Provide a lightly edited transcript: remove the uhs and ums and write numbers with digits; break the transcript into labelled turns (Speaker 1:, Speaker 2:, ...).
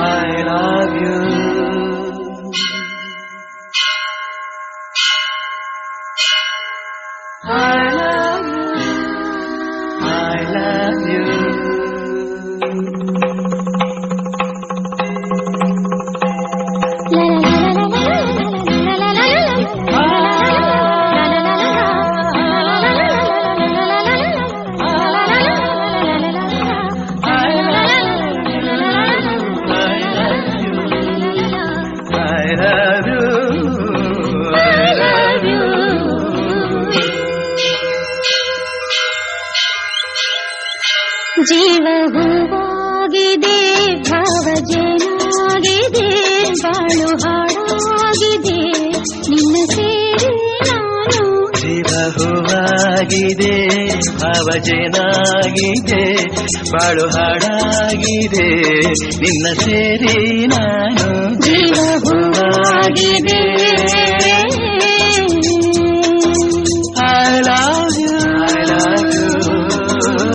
Speaker 1: I love you. I love you. I love you.
Speaker 2: ಜೀವ ಹೂವಾಗಿದೆ, ಭಾವಜನಾಗಿದೆ, ಬಾಳು ಹಾಡಾಗಿದೆ, ನಿನ್ನ ಸೇರಿ ನಾನು.
Speaker 1: ಜೀವ ಹೂವಾಗಿದೆ, ಭಾವಜನಾಗಿದೆ, ಬಾಳು ಹಾಡಾಗಿದೆ, ನಿನ್ನ ಸೇರಿ ನಾನು.
Speaker 2: ಜೀವ ಹೂವಾಗಿದೆ,